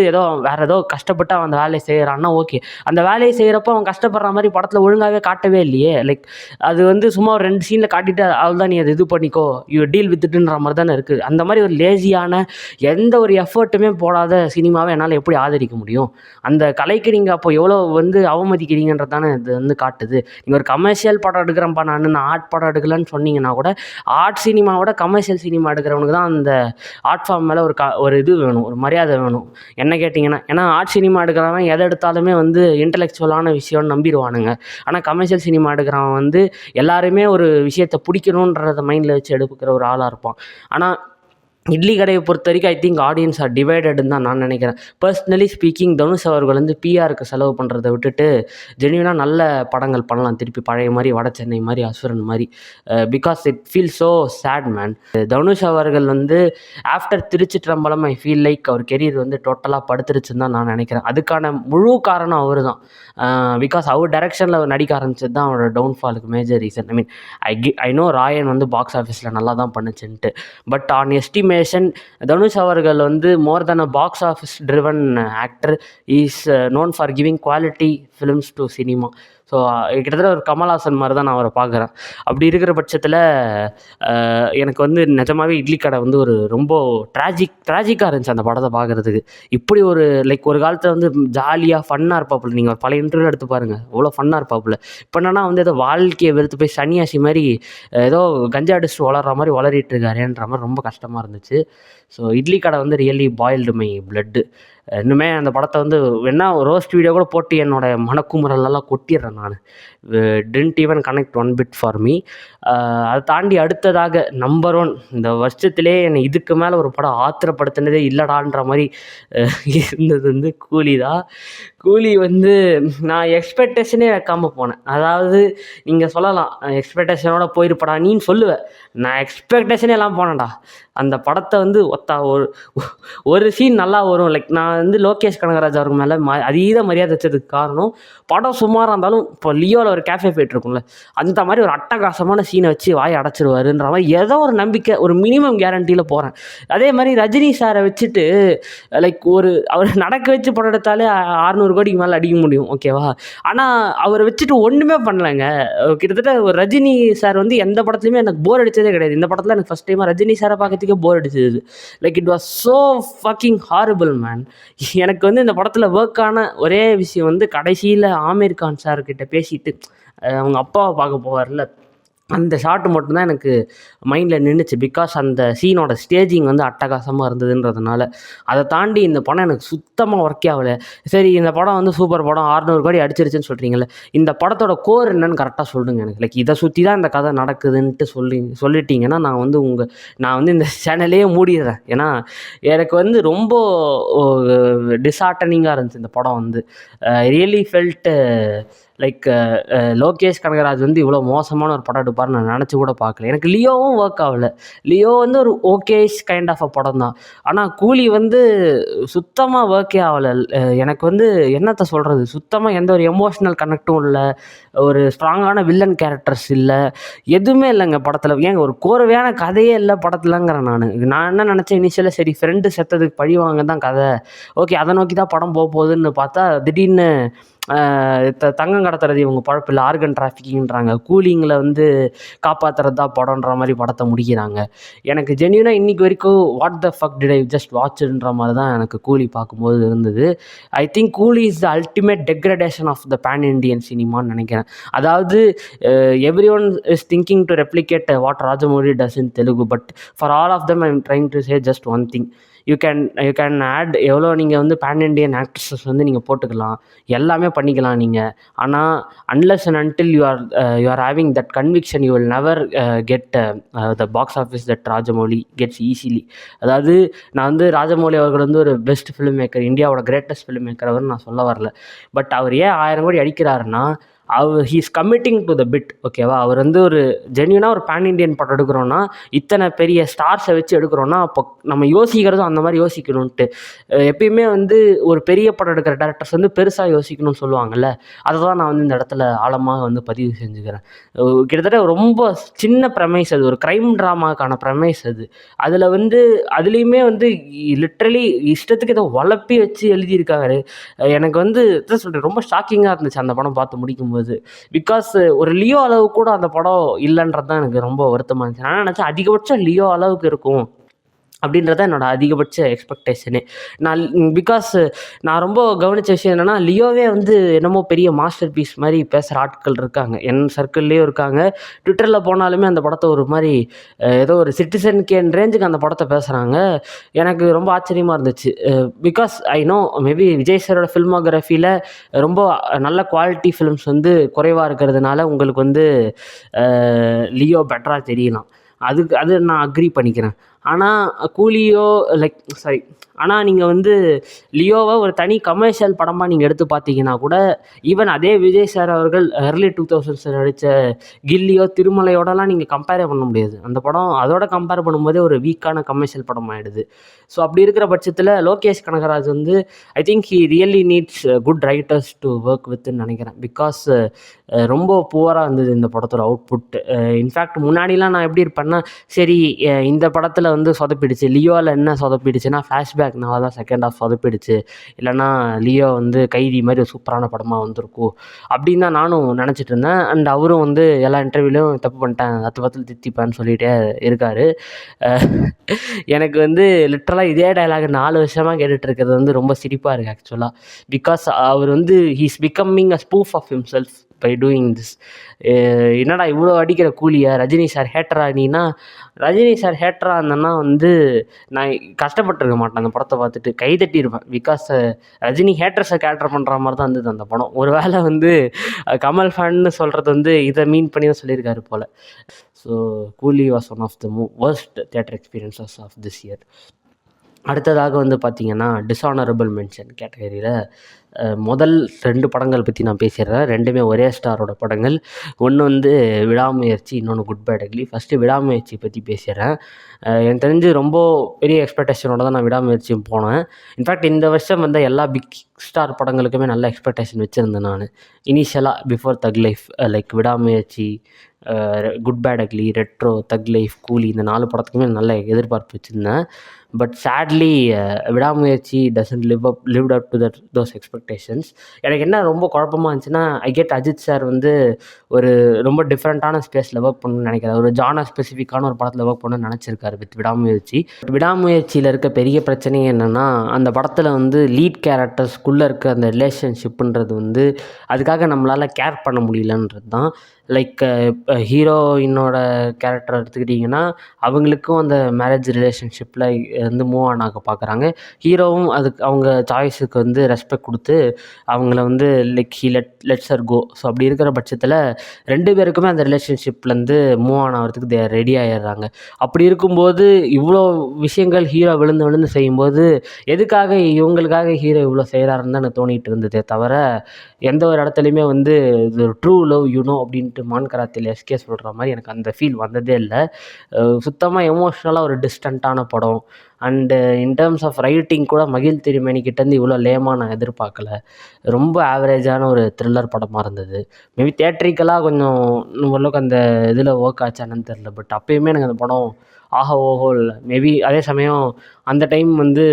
வேறு ஏதோ கஷ்டப்பட்டு அவன் அந்த வேலையை செய்கிறான்னா ஓகே. அந்த வேலையை செய்கிறப்போ அவன் கஷ்டப்படுற மாதிரி படத்தில் ஒழுங்காகவே காட்டவே இல்லையே. லைக் அது வந்து சும்மா ஒரு 2 சீனில் காட்டிட்டு அவ்வளோதான், நீ அதை இது பண்ணிக்கோ, யூ டீல் வித்துட்டுன்ற மாதிரி தானே இருக்குது. அந்த மாதிரி ஒரு லேசியான எந்த ஒரு எஃபர்ட்டுமே போடாத சினிமாவை என்னால் எப்படி ஆதரிக்க முடியும்? அந்த கலைக்கு நீங்கள் அப்போ எவ்வளோ வந்து அவமதிக்கிறீங்கன்றது தானே இது வந்து காட்டுது. நீங்கள் ஒரு கமர்ஷியல் படம் எடுக்கிறேன்ப்பா நான் ஆர்ட் படம் எடுக்கலன்னு சொன்னீங்கன்னா கூட, ஆர்ட் சினிமாவோட கமர்ஷியல் சினிமா எடுக்கிறவனுக்கு தான் அந்த ஆர்ட் ஃபார்ம் மேலே ஒரு இது வேணும், ஒரு மரியாதை வேணும் என்ன கேட்டிங்கன்னா. ஏன்னா ஆர்ட் சினிமா எடுக்கிறவன் எதை எடுத்தாலுமே வந்து இன்டலெக்சுவலான விஷயம்னு நம்பிடுவானுங்க. ஆனால் கமர்ஷியல் சினிமா எடுக்கிறவன் வந்து எல்லாருமே ஒரு விஷயத்தை பிடிக்கணுன்றத மைண்டில் வச்சு எடுக்கிற ஒரு ஆளாக இருப்பான். ஆனால் இட்லி கடையை பொறுத்த வரைக்கும் ஐ திங்க் ஆடியன்ஸ் ஆர் டிவைடட்னு தான் நான் நினைக்கிறேன். பர்சனலி ஸ்பீக்கிங், தனுஷ் அவர்கள் வந்து பிஆருக்கு செலவு பண்ணுறதை விட்டுட்டு ஜென்யூனாக நல்ல படங்கள் பண்ணலாம் திருப்பி, பழைய மாதிரி வட சென்னை மாதிரி அசுரன் மாதிரி. Because it feel so sad man. Dhanush அவர்கள் வந்து after Thiruchitrambalam I feel like அவர் கெரியர் வந்து டோட்டலாக படுத்துருச்சுன்னு தான் நான் நினைக்கிறேன். அதுக்கான முழு காரணம் அவர் தான். பிகாஸ் அவர் டைரக்ஷனில் அவர் நடிக்க ஆரம்பிச்சது தான் அவரோட டவுன்ஃபாலுக்கு major reason. I mean I know Raayan வந்து பாக்ஸ் ஆஃபீஸில் நல்லா தான் பண்ணுச்சுன்ட்டு. பட் ஆன் எஸ்டிமேஷன் தனுஷ் அவர்கள் வந்து more then a box office driven actor is known for giving quality films to cinema. So கிட்டத்தட்ட ஒரு கமல்ஹாசன் மாதிரி தான் நான் அவரை பார்க்குறேன். அப்படி இருக்கிற பட்சத்தில் எனக்கு வந்து நிஜமாகவே இட்லி கடை வந்து ஒரு ரொம்ப ட்ராஜிக்காக இருந்துச்சு அந்த படத்தை பார்க்குறதுக்கு. இப்படி ஒரு லைக் ஒரு காலத்தில் வந்து ஜாலியாக ஃபன்னாக இருப்பாப்புல, நீங்கள் பழைய இன்டர்வியூ எடுத்து பாருங்கள், அவ்வளோ ஃபன்னாக இருப்பாப்புல. இப்போ என்னன்னா வந்து ஏதோ வாழ்க்கையை வெறுத்து போய் சன்னியாசி மாதிரி ஏதோ கஞ்சா அடிச்சுட்டு வளர்கிற மாதிரி வளரிட்டு இருக்காருன்ற மாதிரி ரொம்ப கஷ்டமாக இருந்துச்சு. ஸோ இட்லி கடை வந்து ரியலி பாயில்டு மை பிளட்டு. இன்னுமே அந்த படத்தை வந்து வேணா ரோஸ்ட் வீடியோ கூட போட்டு என்னோடய மனக்குமுறலெல்லாம் கொட்டிடுறேன் நான். Didn't even connect one bit for me. அதை தாண்டி அடுத்ததாக நம்பர் 1 இந்த வருஷத்திலே என்னை இதுக்கு மேலே ஒரு படம் ஆத்திரப்படுத்தினதே இல்லடான்ற மாதிரி இருந்தது வந்து கூலி தான். கூலி வந்து நான் எக்ஸ்பெக்டேஷனே வைக்காமல் போனேன். அதாவது நீங்கள் சொல்லலாம் எக்ஸ்பெக்டேஷனோட போயிருப்படா நீன்னு சொல்லுவேன். நான் எக்ஸ்பெக்டேஷனே எல்லாம் போனேன்டா. அந்த படத்தை வந்து ஒரு சீன் நல்லா வரும். லைக் நான் வந்து லோகேஷ் கனகராஜ் அவருக்கு மேலே அதீத மரியாதை வச்சதுக்கு காரணம், படம் சுமாராக இருந்தாலும் இப்போ லியோவில் ஒரு கேஃபே போய்ட்டு இருக்கும்ல, அந்த மாதிரி ஒரு அட்டகாசமான சீனை வச்சு வாயை அடைச்சிருவாருன்ற மாதிரி ஏதோ ஒரு நம்பிக்கை, ஒரு மினிமம் கேரண்டியில் போகிறேன். அதே மாதிரி ரஜினி சாரை வச்சுட்டு லைக் அவர் நடக்க வச்சு படம் எடுத்தாலே 600 கோடிக்கு மேலே அடிக்க முடியும், ஓகேவா? ஆனால் அவரை வச்சுட்டு ஒன்றுமே பண்ணலைங்க. கிட்டத்தட்ட ஒரு ரஜினி சார் வந்து எந்த படத்துலையுமே எனக்கு போர் அடித்ததே கிடையாது. இந்த படத்தில் எனக்கு ஃபஸ்ட் டைமாக ரஜினி சாரை பார்க்கறதுக்கே போர் அடிச்சது. Like it was so fucking horrible man. எனக்கு வந்து இந்த படத்தில் ஒர்க் ஆன ஒரே விஷயம் வந்து கடைசியில் ஆமீர் கான் சார்கிட்ட பேசிட்டு அவங்க அப்பாவை பார்க்க போவார்ல, அந்த ஷாட்டு மட்டும்தான் எனக்கு மைண்டில் நின்றுச்சு. பிகாஸ் அந்த சீனோட ஸ்டேஜிங் வந்து அட்டகாசமாக இருந்ததுன்றதுனால. அதை தாண்டி இந்த படம் எனக்கு சுத்தமாக ஒர்க்கே ஆகலை. சரி, இந்த படம் வந்து சூப்பர் படம் 600 கோடி அடிச்சிருச்சுன்னு சொல்கிறீங்களே, இந்த படத்தோட கோர் என்னன்னு கரெக்டாக சொல்லுங்கள் எனக்கு. லைக் இதை சுற்றி தான் இந்த கதை நடக்குதுன்ட்டு சொல்லிட்டீங்கன்னா நான் வந்து இந்த சேனலையே மூடிடுறேன். ஏன்னா எனக்கு வந்து ரொம்ப டிஸ்ஹார்ட்டனிங்காக இருந்துச்சு இந்த படம் வந்து. Really felt like Lokesh Kanagaraj வந்து இவ்வளோ மோசமான ஒரு படம் எடுப்பார்னு நான் நினச்சி கூட பார்க்கல. எனக்கு லியோவும் ஒர்க் ஆகலை. லியோ வந்து ஒரு ஓகேஷ் கைண்ட் ஆஃப் அ படம் தான். ஆனால் கூலி வந்து சுத்தமாக ஒர்க்கே ஆகலை. எனக்கு வந்து என்னத்தை சொல்கிறது, சுத்தமாக எந்த ஒரு எமோஷ்னல் கனெக்டும் இல்லை, ஒரு ஸ்ட்ராங்கான வில்லன் கேரக்டர்ஸ் இல்லை, எதுவுமே இல்லைங்க படத்தில். ஏங்க ஒரு கோர்வையான கதையே இல்லை படத்துலங்கிறேன் நான் என்ன நினச்சேன் இனிஷியலாக, சரி ஃப்ரெண்டு செத்ததுக்கு பழி வாங்க தான் கதை, ஓகே அதை நோக்கி தான் படம் போகுதுன்னு பார்த்தா திடீர்னு தங்கம் கடத்துறது இவங்க பழப்பில்லை, ஆர்கன் டிராஃபிக்கிங்கிறாங்க, கூலிங்கில் வந்து காப்பாற்றுறது தான் படம்ன்ற மாதிரி படத்தை முடிக்கிறாங்க. எனக்கு ஜென்யூனாக இன்றைக்கி வரைக்கும் what the fuck did I just வாட்ச்ன்ற மாதிரி தான் எனக்கு கூலி பார்க்கும்போது இருந்தது. I think Coolie is the ultimate degradation of the pan Indian சினிமான்னு நினைக்கிறேன். அதாவது everyone is thinking to replicate what Rajamouli does in Telugu, but for all of them I am trying to say just one thing, you can add எவ்வளோ நீங்கள் வந்து pan Indian actresses வந்து நீங்கள் போட்டுக்கலாம், எல்லாமே பண்ணிக்கலாம் நீங்கள். ஆனால் unless and until you are having that conviction you will never get the box office that Rajamouli gets easily. அதாவது நான் வந்து ராஜமௌலி அவர்கள் வந்து ஒரு பெஸ்ட் ஃபிலிம் மேக்கர், இந்தியாவோட கிரேட்டஸ்ட் ஃபிலிம் மேக்கர் அவர்னு நான் சொல்ல வரல. பட் அவர் ஏன் 1000 கோடி அடிக்கிறாருன்னா he's committing to the bit, ஓகேவா? அவர் வந்து ஒரு ஜென்யூனாக ஒரு பேன் இண்டியன் படம் எடுக்கிறோன்னா, இத்தனை பெரிய ஸ்டார்ஸை வச்சு எடுக்கிறோன்னா, அப்போ நம்ம யோசிக்கிறதும் அந்த மாதிரி யோசிக்கணுன்ட்டு. எப்பயுமே வந்து ஒரு பெரிய படம் எடுக்கிற டேரக்டர்ஸ் வந்து பெருசாக யோசிக்கணும்னு சொல்லுவாங்கல்ல, அதை தான் நான் வந்து இந்த இடத்துல ஆழமாக வந்து பதிவு செஞ்சுக்கிறேன். கிட்டத்தட்ட ரொம்ப சின்ன ப்ரெமைஸ் அது, ஒரு க்ரைம் ட்ராமாக்கான ப்ரெமைஸ் அது. அதில் வந்து அதுலேயுமே வந்து லிட்ரலி இஷ்டத்துக்கு ஏதோ வளப்பி வச்சு எழுதியிருக்காரு. எனக்கு வந்து இதான் சொல்கிறேன், ரொம்ப ஷாக்கிங்காக இருந்துச்சு அந்த படம் பார்த்து முடிக்கும்போது. பிகாஸ் ஒரு லியோ அளவு கூட அந்த படம் இல்லைன்றது தான் எனக்கு ரொம்ப வருத்தமாக இருந்துச்சு. நான் நினச்சேன் அதிகபட்சம் லியோ அளவுக்கு இருக்கும் அப்படின்றத என்னோட அதிகபட்ச எக்ஸ்பெக்டேஷனே. பிகாஸ் நான் ரொம்ப கவனித்த விஷயம் என்னென்னா, லியோவே வந்து என்னமோ பெரிய மாஸ்டர் பீஸ் மாதிரி பேசுகிற ஆட்கள் இருக்காங்க, என் சர்க்கிள்லேயும் இருக்காங்க. ட்விட்டரில் போனாலுமே அந்த படத்தை ஒரு மாதிரி ஏதோ ஒரு சிட்டிசன் கேன் ரேஞ்சுக்கு அந்த படத்தை பேசுகிறாங்க. எனக்கு ரொம்ப ஆச்சரியமாக இருந்துச்சு. Because I know maybe Vijay சாரோட ஃபில்மோகிராஃபியில் ரொம்ப நல்ல குவாலிட்டி ஃபிலிம்ஸ் வந்து குறைவாக இருக்கிறதுனால உங்களுக்கு வந்து லியோ பெட்டராக தெரியலாம். அது நான் அக்ரி பண்ணிக்கிறேன். ஆனால் கூலியோ ஆனால் நீங்கள் வந்து லியோவை ஒரு தனி கமர்ஷியல் படமாக நீங்கள் எடுத்து பார்த்தீங்கன்னா கூட, ஈவன் அதே விஜய் சார் அவர்கள் early 2000s நடித்த கில்லியோ திருமலையோடலாம் நீங்கள் கம்பேரே பண்ண முடியாது. அந்த படம் அதோட கம்பேர் பண்ணும்போதே ஒரு வீக்கான கமர்ஷியல் படம் ஆகிடுது. ஸோ அப்படி இருக்கிற பட்சத்தில் லோகேஷ் கனகராஜ் வந்து I think he really needs good writers to work வித்ன்னு நினைக்கிறேன். பிகாஸ் ரொம்ப புவராக இருந்தது இந்த படத்தோட அவுட்புட். இன்ஃபேக்ட் முன்னாடிலாம் நான் எப்படி இருப்பேன்னா, சரி இந்த படத்தில் வந்து சொதப்பிடுச்சு, லியோவில் என்ன சொதப்பிடுச்சுன்னா ஃப்ளாஷ்பேக்னால தான் செகண்ட் ஹாஃப் சொதப்பிடுச்சு, இல்லைனா லியோ வந்து கைதி மாதிரி ஒரு சூப்பரான படமாக வந்திருக்கும் அப்படின்னு தான் நானும் நினச்சிட்டு இருந்தேன். அண்ட் அவரும் வந்து எல்லா இன்டர்வியூலையும் தப்பு பண்ணிட்டேன், 10 தித்திப்பேன்னு சொல்லிகிட்டே இருக்கார். எனக்கு வந்து லிட்ரலாக இதே டைலாக் 4 வருஷமாக கேட்டுட்ருக்கிறது வந்து ரொம்ப சிரிப்பாக இருக்குது ஆக்சுவலாக. பிகாஸ் அவர் வந்து he's becoming a spoof of himself by doing this. என்னடா இவ்வளோ அடிக்கிற கூலியா, ரஜினி சார் ஹேட்டரா நீனா? ரஜினி சார் ஹேட்டராக இருந்தேன்னா வந்து நான் கஷ்டப்பட்டுருக்க மாட்டேன் அந்த படத்தை பார்த்துட்டு, கைதட்டியிருப்பேன். பிகாஸ் ரஜினி ஹேட்டர்ஸை கேரக்டர் பண்ணுற மாதிரி தான் இருந்தது அந்த படம். ஒரு வேளை வந்து கமல் ஃபேன்னு சொல்கிறது வந்து இதை மீன் பண்ணி தான் சொல்லியிருக்காரு போல். So Coolie was one of the worst theatre experiences of this year. அடுத்ததாக வந்து பார்த்திங்கன்னா டிஸானரபிள் மென்ஷன் கேட்டகரியில் முதல் 2 படங்கள் பற்றி நான் பேசிடுறேன். 2மே ஒரே ஸ்டாரோட படங்கள். ஒன்று வந்து விடாமுயற்சி, இன்னொன்று குட் பேட் அக்லி. ஃபஸ்ட்டு விடாமுயற்சி பற்றி பேசிடுறேன். எனக்கு தெரிஞ்சு ரொம்ப பெரிய எக்ஸ்பெக்டேஷனோட தான் நான் விடாமுயற்சியும் போனேன். இன்ஃபேக்ட் இந்த வருஷம் வந்து எல்லா பிக் ஸ்டார் படங்களுக்குமே நல்ல எக்ஸ்பெக்டேஷன் வச்சுருந்தேன் நான் இனிஷியலாக பிஃபோர் தக் லைஃப். லைக் விடாமுயற்சி, குட் பேட் அக்லி, ரெட்ரோ, தக் லைஃப், கூலி, இந்த 4 படத்துக்குமே நல்ல எதிர்பார்ப்பு வச்சுருந்தேன். பட் சேட்லி விடாமுயற்சி doesn't lived up to those expectations. எனக்கு என்ன ரொம்ப குழப்பமாக இருந்துச்சுன்னா, ஐ கெட் அஜித் சார் வந்து ஒரு ரொம்ப டிஃப்ரெண்ட்டான ஸ்பேஸில் ஒர்க் பண்ணணும்னு நினைக்கிறார். ஒரு ஜானர் ஸ்பெசிஃபிக்கான ஒரு படத்தில் ஒர்க் பண்ணணும்னு நினச்சிருக்காரு வித் விடாமுயற்சி. விடாமுயற்சியில் இருக்க பெரிய பிரச்சனையே என்னென்னா, அந்த படத்தில் வந்து லீட் கேரக்டர்ஸ்குள்ளே இருக்க அந்த ரிலேஷன்ஷிப்புன்றது வந்து அதுக்காக நம்மளால் கேர் பண்ண முடியலன்றது தான். லைக் ஹீரோயினோட கேரக்டர் எடுத்துக்கிட்டிங்கன்னா, அவங்களுக்கும் அந்த மேரேஜ் ரிலேஷன்ஷிப்பில் வந்து மூவ் ஆன் ஆக பார்க்குறாங்க. ஹீரோவும் அதுக்கு அவங்க சாய்ஸுக்கு வந்து ரெஸ்பெக்ட் கொடுத்து அவங்கள வந்து like he lets her go. So அப்படி இருக்கிற பட்சத்தில் 2 பேருக்குமே அந்த ரிலேஷன்ஷிப்லேருந்து மூவ் ஆன் ஆகிறதுக்கு ரெடி ஆகிடுறாங்க. அப்படி இருக்கும்போது இவ்வளோ விஷயங்கள் ஹீரோ விழுந்து செய்யும்போது எதுக்காக இவங்களுக்காக ஹீரோ இவ்வளோ செய்கிறாருன்னு தான் எனக்கு தோணிகிட்டு இருந்ததே தவிர, எந்த ஒரு இடத்துலையுமே வந்து இது ட்ரூ லவ் அப்படின்ட்டு மான் கராத்தில் எஸ்கே சொல்கிற மாதிரி எனக்கு அந்த ஃபீல் வந்ததே இல்லை. சுத்தமாக எமோஷ்னலாக ஒரு டிஸ்டண்ட்டான படம். And in terms of writing கூட மகிழ் திருமேனிக்கிட்டேருந்து இவ்வளோ லேமாக நான் எதிர்பார்க்கல. ரொம்ப ஆவரேஜான ஒரு த்ரில்லர் படமாக இருந்தது. மேபி தியேட்ரிக்கலாக கொஞ்சம் ஓரளவுக்கு அந்த இதில் ஒர்க் ஆச்சானு தெரில. பட் அப்போயுமே எனக்கு அந்த படம் ஆஹா ஓஹோ இல்லை. மேபி அதே சமயம் அந்த டைம் வந்து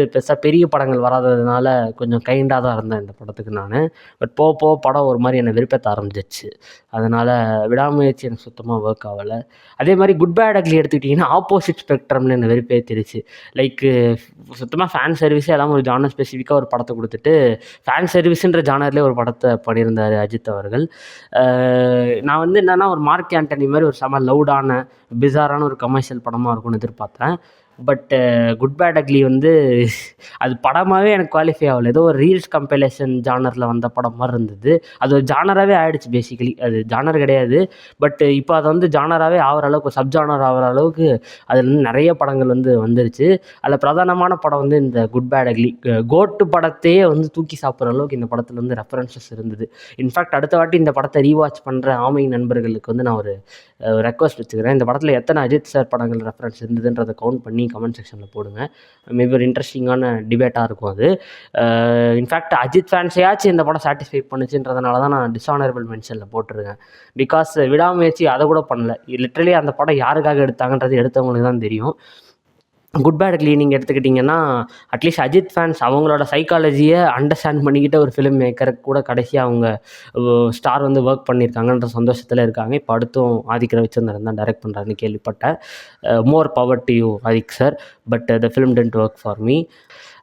பெரிய படங்கள் வராததுனால கொஞ்சம் கைண்டாக தான் இருந்தேன் இந்த படத்துக்கு நான். பட் போக படம் ஒரு மாதிரி என்னை விருப்பத்த ஆரம்பிச்சிச்சு. அதனால் விடாமுயற்சி எனக்கு சுத்தமாக ஒர்க் ஆகலை. அதே மாதிரி குட் பேட் அக்லி எடுத்துக்கிட்டிங்கன்னா ஆப்போசிட் ஸ்பெக்ட்ரம்னு என்னை வெறுப்பேற்றிருச்சு. லைக்கு சுத்தமாக ஃபேன் சர்வீஸே எல்லாம் ஒரு ஜானர் ஸ்பெசிஃபிக்காக ஒரு படத்தை கொடுத்துட்டு ஃபேன் சர்வீஸுன்ற ஜானர்லேயே ஒரு படத்தை பண்ணியிருந்தார் அஜித் அவர்கள். நான் வந்து என்னென்னா ஒரு மார்க் ஆண்டனி மாதிரி ஒரு செம லவுடான பிசாரான ஒரு கமர்ஷியல் படமாக இருக்கும்னு எதிர்பார்த்தேன். பட் குட் பேட் அக்லி வந்து அது படமாகவே எனக்கு குவாலிஃபை ஆகல. ஏதோ ஒரு ரீல்ஸ் கம்பைலேஷன் ஜானரில் வந்த படம் மாதிரி இருந்தது. அது ஒரு ஜானராகவே ஆகிடுச்சு பேசிக்கலி. அது ஜானர் கிடையாது, பட் இப்போ அதை வந்து ஜானராகவே ஆகிற அளவுக்கு, சப் ஜானர் ஆகிற அளவுக்கு அதில் வந்து நிறைய படங்கள் வந்து வந்துருச்சு. அதில் பிரதானமான படம் வந்து இந்த குட் பேட் அக்லி. கோட்டு படத்தையே வந்து தூக்கி சாப்பிட்ற அளவுக்கு இந்த படத்தில் வந்து ரெஃபரன்சஸ் இருந்தது. இன்ஃபேக்ட் அடுத்த வாட்டி இந்த படத்தை ரீவாட்ச் பண்ணுற ஆமை நண்பர்களுக்கு வந்து நான் ஒரு ரெக்வஸ்ட் வச்சுக்கிறேன். இந்த படத்தில் எத்தனை அஜித் சார் படங்கள் ரெஃபரன்ஸ் இருந்ததுன்றதை கவுண்ட் பண்ணி கமெண்ட் செக்ஷனில் போடுங்க. மேபி ஒரு இன்ட்ரெஸ்டிங்கான டிபேட்டாக இருக்கும் அது. இன்ஃபேக்ட் அஜித் ஃபேன்ஸையாச்சும் இந்த படம் சாட்டிஸ்ஃபை பண்ணுச்சுன்றதுனால தான் நான் டிஸ்ஆனரபிள் மென்ஷனில் போட்டிருக்கேன். பிகாஸ் விடாமுயற்சி அதை கூட பண்ணல. லிட்ரலி அந்த படம் யாருக்காக எடுத்தாங்கன்றது எடுத்தவங்களுக்கு தான் தெரியும். குட் பேட் அக்லி நீங்கள் எடுத்துக்கிட்டிங்கன்னா அட்லீஸ்ட் அஜித் ஃபேன்ஸ் அவங்களோட சைக்காலஜியை அண்டர்ஸ்டாண்ட் பண்ணிக்கிட்ட ஒரு ஃபிலிம் மேக்கருக்கு கூட கடைசியாக அவங்க ஸ்டார் வந்து ஒர்க் பண்ணியிருக்காங்கன்ற சந்தோஷத்தில் இருக்காங்க. இப்போ அடுத்தும் ஆதிக் ரவிச்சந்திரன் தான் டைரக்ட் பண்ணுறாருன்னு கேள்விப்பட்டேன். More power to you Aadhik sir, but the film didn't work for me.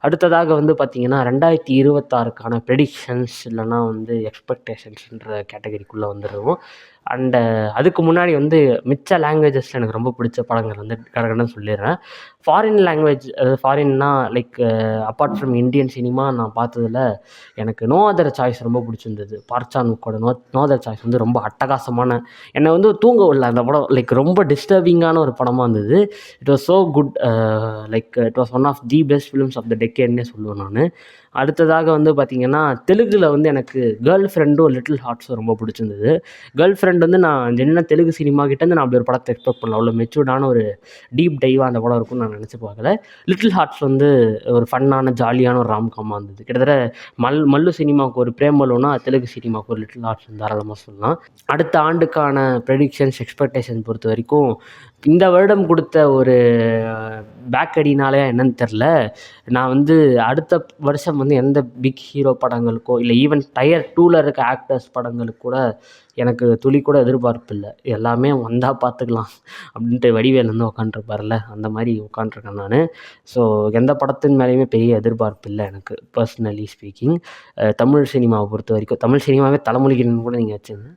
அடுத்ததாக வந்து பார்த்திங்கன்னா 2026க்கான ப்ரெடிக்ஷன்ஸ் இல்லைனா வந்து எக்ஸ்பெக்டேஷன்ஸ்ன்ற கேட்டகரிக்குள்ளே வந்துடுவோம். அண்டு அதுக்கு முன்னாடி வந்து மிச்ச லாங்குவேஜஸில் எனக்கு ரொம்ப பிடிச்ச படங்கள் வந்து கடகடன்னு சொல்லிடுறேன். ஃபாரின் லாங்குவேஜ், அதாவது ஃபாரின்னா like apart from Indian cinema நான் பார்த்ததில் எனக்கு நோ அதர் சாய்ஸ் ரொம்ப பிடிச்சிருந்தது. பார்ச்சான் முக்கோட நோ அதர் சாய்ஸ் வந்து ரொம்ப அட்டகாசமான, என்னை வந்து தூங்க விடல அந்த படம். லைக் ரொம்ப டிஸ்டர்பிங்கான ஒரு படமாக இருந்தது. It was so good. Like it was one of the best films of the டெக்கேட்னே சொல்லுவேன் நான். அடுத்ததாக வந்து பார்த்திங்கன்னா தெலுங்கில் வந்து எனக்கு கேர்ள் ஃப்ரெண்டும் லிட்டில் ஹார்ட்ஸும் ரொம்ப பிடிச்சிருந்தது. கேர்ள் ஃப்ரெண்ட் வந்து நான் என்ன தெலுங்கு சினிமா கிட்டேருந்து நான் அப்படி ஒரு படத்தை எக்ஸ்பெக்ட் பண்ணல. அவ்வளோ மெச்சூர்டான ஒரு டீப் டைவாக அந்த படம் இருக்கும்னு நான் நினச்சி பார்க்கல. லிட்டில் ஹார்ட்ஸ் வந்து ஒரு ஃபன்னான ஜாலியான ஒரு ராம்காமாக இருந்தது. கிட்டத்தட்ட மல்லு சினிமாவுக்கு ஒரு பிரேமலுன்னா தெலுங்கு சினிமாவுக்கு ஒரு லிட்டில் ஹார்ட்ஸ் தாராளமாக சொல்லலாம். அடுத்த ஆண்டுக்கான ப்ரெடிக்ஷன்ஸ் எக்ஸ்பெக்டேஷன் பொறுத்த வரைக்கும் இந்த வருடம் கொடுத்த ஒரு பேக் அடினாலே என்னன்னு தெரில, நான் வந்து அடுத்த வருஷம் வந்து எந்த பிக் ஹீரோ படங்களுக்கோ இல்லை ஈவன் டயர் 2ல் இருக்க ஆக்டர்ஸ் படங்களுக்கு கூட எனக்கு துளி கூட எதிர்பார்ப்பு இல்லை. எல்லாமே வந்தால் பார்த்துக்கலாம் அப்படின்ட்டு வடிவேல் வந்து உட்காண்ட்ருப்பார்ல, அந்த மாதிரி உட்காண்ட்ருக்கேன் நான். ஸோ எந்த படத்தின் மேலேயுமே பெரிய எதிர்பார்ப்பு இல்லை எனக்கு, பர்சனலி ஸ்பீக்கிங். தமிழ் சினிமாவை பொறுத்த வரைக்கும், தமிழ் சினிமாவே தலைமொழிகள்னு கூட நீங்கள் வச்சுங்க.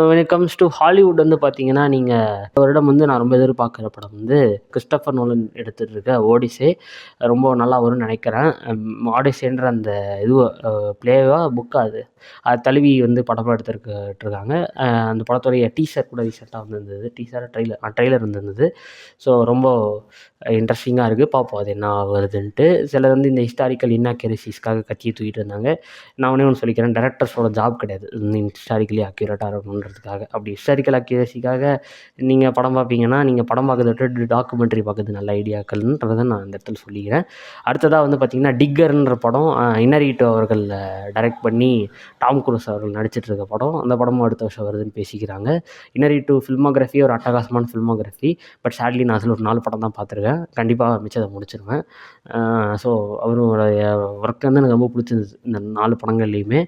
when it comes to Hollywood வந்து பார்த்தீங்கன்னா, நீங்கள் வருடம் வந்து நான் ரொம்ப எதிர்பார்க்குற படம் வந்து கிறிஸ்டோஃபர் நோலன் எடுத்துகிட்டு இருக்க ஓடிசே. ரொம்ப நல்லா வரும்னு நினைக்கிறேன். ஓடிசேன்ற அந்த இது பிளேவாக புக்காக அது தழுவி வந்து படமாக எடுத்துருக்காங்க. அந்த படத்துடைய டீசர் கூட ரீசெண்டாக வந்துருந்தது. ட்ரெய்லர் வந்துருந்தது. ஸோ ரொம்ப இன்ட்ரெஸ்டிங்காக இருக்குது. பார்ப்போம் அது என்ன வருதுன்ட்டு. சிலர் வந்து இந்த ஹிஸ்டாரிக்கல் இன்னாக்யூரசிஸ்க்காக கட்சியை தூக்கிட்டு இருந்தாங்க. நான் ஒன்று சொல்லிக்கிறேன், டேரக்டர்ஸோட ஜாப் கிடையாது ஹிஸ்டாரிக்கலி அக்யூரேட்டாக இருக்கணுன்றதுக்காக. அப்படி ஹிஸ்டாரிக்கல் அக்யூரசிக்காக நீங்கள் படம் பார்ப்பீங்கன்னா, நீங்கள் படம் பார்க்கறத விட்டு டாக்குமெண்ட்ரி பார்க்குறது நல்ல ஐடியாக்கள்ன்றதை நான் இந்த இடத்துல சொல்லிக்கிறேன். அடுத்ததாக வந்து பார்த்திங்கன்னா டிக்கர்ன்ற படம் இன்னரிட்டோ அவர்கள் டைரக்ட் பண்ணி டாம் குரூஸ் அவர்கள் நடிச்சிட்ருக்க படம். அந்த படமும் அடுத்த வருஷம் வருதுன்னு பேசிக்கிறாங்க. இன்னரிட்டோ ஃபில்மோகிராஃபி ஒரு அட்டகாசமான ஃபில்மோகிராஃபி. பட் சேட்லி நான் அதில் ஒரு 4 படம் தான் பார்த்துருக்கேன். கண்டிப்பாக மிச்சத்தை முடிச்சிருவேன். ஸோ அவருடைய ஒர்க் வந்து எனக்கு ரொம்ப பிடிச்சிருந்தது இந்த 4 படங்கள்லேயுமே.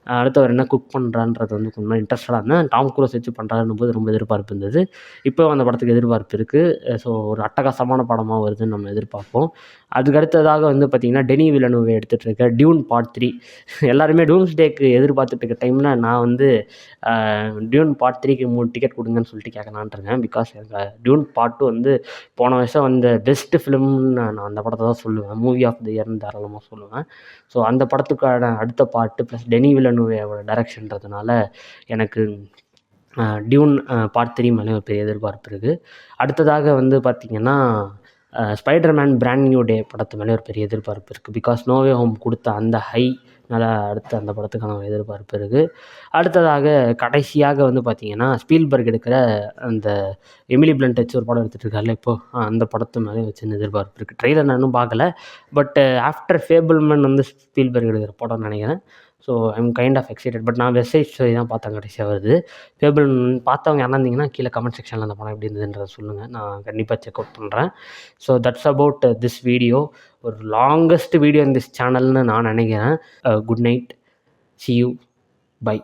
அடுத்தவர் என்ன குக் பண்ணுறான்றது வந்து கொஞ்சம் இன்ட்ரெஸ்டாக இருந்தேன். டாம் குரூஸ் வச்சு பண்ணுறாருன்னும் போது ரொம்ப எதிர்பார்ப்பு இருந்தது. இப்போ அந்த படத்துக்கு எதிர்பார்ப்பு இருக்குது. ஸோ ஒரு அட்டகாசமான படமாக வருதுன்னு நம்ம எதிர்பார்ப்போம். அதுக்கு அடுத்ததாக வந்து பார்த்திங்கன்னா டெனி வில்லனுவே எடுத்துகிட்டு இருக்க டியூன் பார்ட் 3. எல்லாருமே டூம்ஸ்டேக்கு எதிர்பார்த்துட்டு இருக்க டைமில் நான் வந்து டியூன் பார்ட் 3க்கு 3 டிக்கெட் கொடுங்கன்னு சொல்லிட்டு கேட்கலான்ட்ருக்கேன். பிகாஸ் எனக்கு டியூன் பார்ட் 2 வந்து போன வருஷம் வந்து பெஸ்ட்டு ஃபிலிம்னு நான் அந்த படத்தை தான் சொல்லுவேன். மூவி ஆஃப் த இயர்னு தாராளமாக சொல்லுவேன். ஸோ அந்த படத்துக்கான அடுத்த பார்ட்டு ப்ளஸ் டெனி வில்லனுவேவோட டைரக்ஷன்றதுனால எனக்கு டியூன் பார்ட் 3 மேலே ஒரு பெரிய எதிர்பார்ப்பு இருக்குது. அடுத்ததாக வந்து பார்த்திங்கன்னா ஸ்பைடர்மேன் பிராண்ட் நியூ டே படத்து மேலே ஒரு பெரிய எதிர்பார்ப்பு இருக்குது. பிகாஸ் நோவே ஹோம் கொடுத்த அந்த ஹைனால அடுத்து அந்த படத்துக்கான ஒரு எதிர்பார்ப்பு இருக்குது. அடுத்ததாக கடைசியாக வந்து பார்த்திங்கன்னா ஸ்பீல்பர்க் எடுக்கிற அந்த எமிலி பிளண்ட் வச்சு ஒரு படம் எடுத்துகிட்டு இருக்காருல்ல இப்போது, அந்த படத்து மேலே வச்சு எதிர்பார்ப்பு இருக்குது. ட்ரெய்லர் நான் இன்னும் பார்க்கல. பட் ஆஃப்டர் ஃபேபிள்மேன் வந்து ஸ்பீல்பர்க் எடுக்கிற படம்னு நினைக்கிறேன். So I'm kind of excited. But நான் வெப் சைட் ஸ்டோரி தான் பார்த்தேன் கடைசியாக வருது. ஃபேபிள் பார்த்தவங்க யாரா இருந்தீங்கன்னா கீழே கமெண்ட் செக்ஷனில் அந்த படம் எப்படி இருந்ததுன்றதை சொல்லுங்கள். நான் கண்டிப்பாக செக் அவுட் பண்ணுறேன். So that's about this video. ஒரு லாங்கஸ்ட் வீடியோ இன் திஸ் சேனல்னு நான் நினைக்கிறேன். Good night, see you, bye.